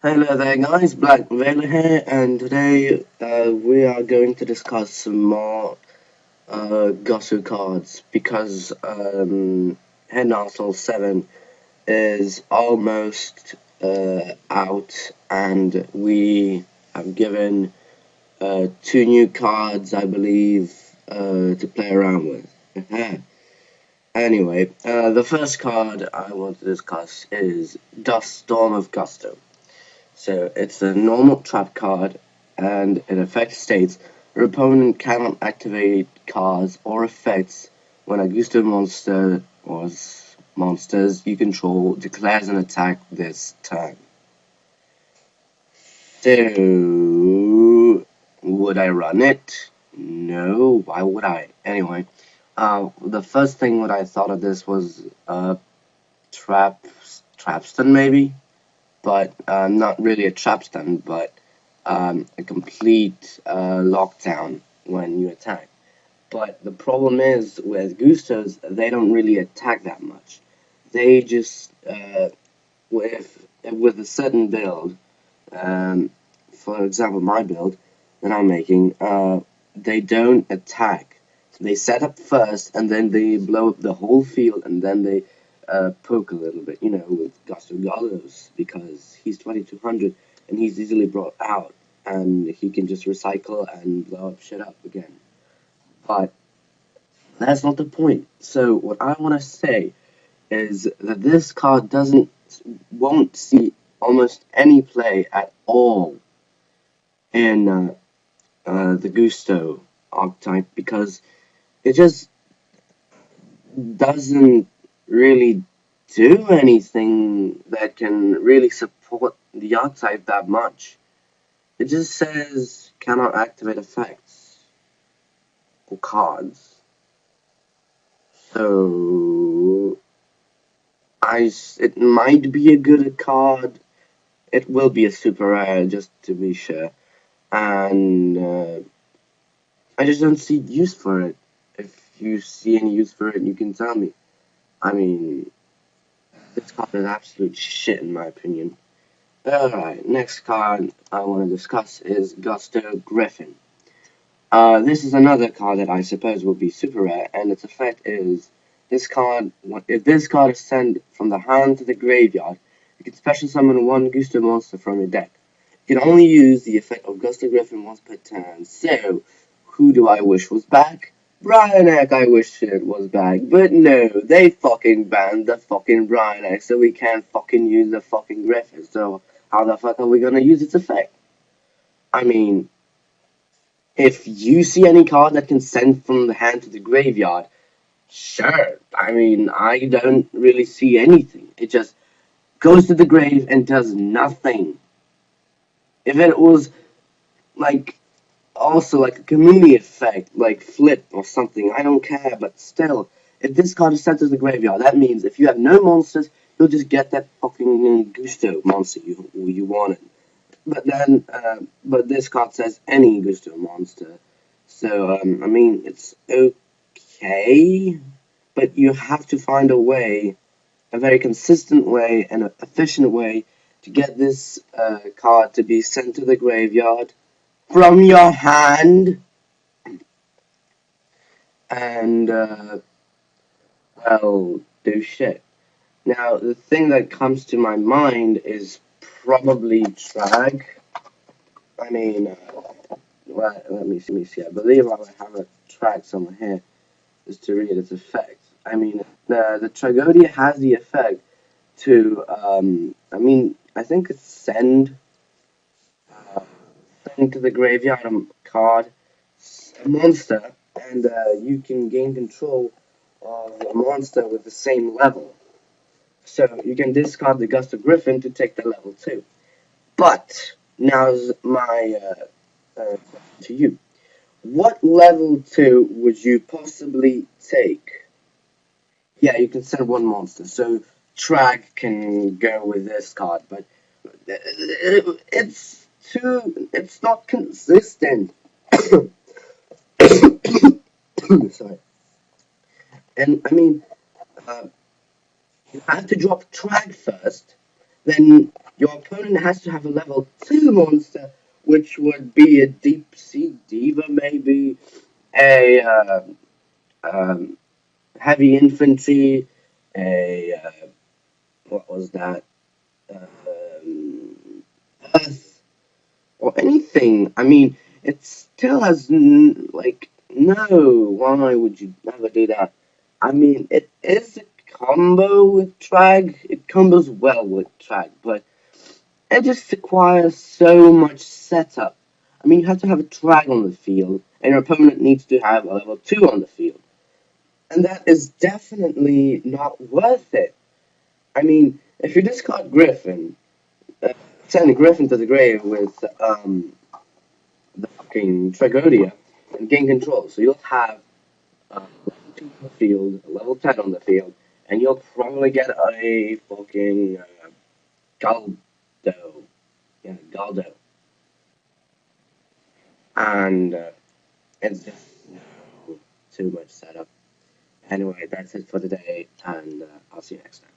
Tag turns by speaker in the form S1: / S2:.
S1: Hello there guys, BlackVeiler here, and today we are going to discuss some more Gosu cards because Head Arsenal 7 is almost out, and we have given two new cards, I believe, to play around with. Anyway, the first card I want to discuss is Dust Storm of Gusto. So it's a normal trap card, and in effect states your opponent cannot activate cards or effects when a Gusto monster or monsters you control declares an attack this turn. So would I run it? No, why would I? Anyway, the first thing what I thought of this was Trapstun maybe, but not really a trap stun, but a complete lockdown when you attack. But the problem is with Gustos, they don't really attack that much. They just, with a certain build, for example, my build that I'm making, they don't attack. So they set up first, and then they blow up the whole field, and then they poke a little bit, with Gusto Gallos, because he's 2200 and he's easily brought out, and he can just recycle and blow up shit up again. But that's not the point. So what I want to say is that this card won't see almost any play at all in the Gusto archetype, because it just doesn't really do anything that can really support the archetype that much. It just says cannot activate effects or cards. So it might be a good card. It will be a super rare, just to be sure. And I just don't see use for it. If you see any use for it, you can tell me. I mean, this card is absolute shit in my opinion. Alright, next card I want to discuss is Gusto Griffin. This is another card that I suppose will be super rare, and its effect is this card. If this card is sent from the hand to the graveyard, you can special summon one Gusto monster from your deck. You can only use the effect of Gusto Griffin once per turn. So, who do I wish was back? Bryanek, I wish it was back, but no, they fucking banned the fucking Bryanek, so we can't fucking use the fucking Griffin. So how the fuck are we gonna use its effect? I mean, if you see any card that can send from the hand to the graveyard, sure. I mean, I don't really see anything. It just goes to the grave and does nothing. If it was like also like a community effect, like flip or something, I don't care, but still, if this card is sent to the graveyard, that means if you have no monsters, you'll just get that fucking Gusto monster you wanted. But then, but this card says any Gusto monster, so I mean it's okay, but you have to find a way, a very consistent way and an efficient way to get this card to be sent to the graveyard from your hand, and well, do shit. Now, the thing that comes to my mind is probably drag. I mean, well, let me see. I believe I have a track somewhere here just to read its effect. I mean, the Tragodia has the effect to, I mean, I think it's send to the graveyard a card, a monster, and you can gain control of a monster with the same level. So you can discard the Gust of Griffin to take the level 2. But now's my question to you. What level 2 would you possibly take? Yeah, you can send one monster. So Trag can go with this card, but it's not consistent. Sorry. And I mean, you have to drop Trag first, then your opponent has to have a level 2 monster, which would be a deep sea diva, maybe a um, heavy infantry, a what was that? Earth or anything. I mean, it still has like no. Why would you never do that? I mean, it is a combo with Trag. It combos well with Trag, but it just requires so much setup. I mean, you have to have a Trag on the field, and your opponent needs to have a level 2 on the field. And that is definitely not worth it. I mean, if you discard Griffin, send Griffin to the grave with the fucking Tragodia and gain control. So you'll have level 2 on the field, a level 10 on the field, and you'll probably get a fucking Galdo. Yeah, Galdo. And it's just too much setup. Anyway, that's it for today, and I'll see you next time.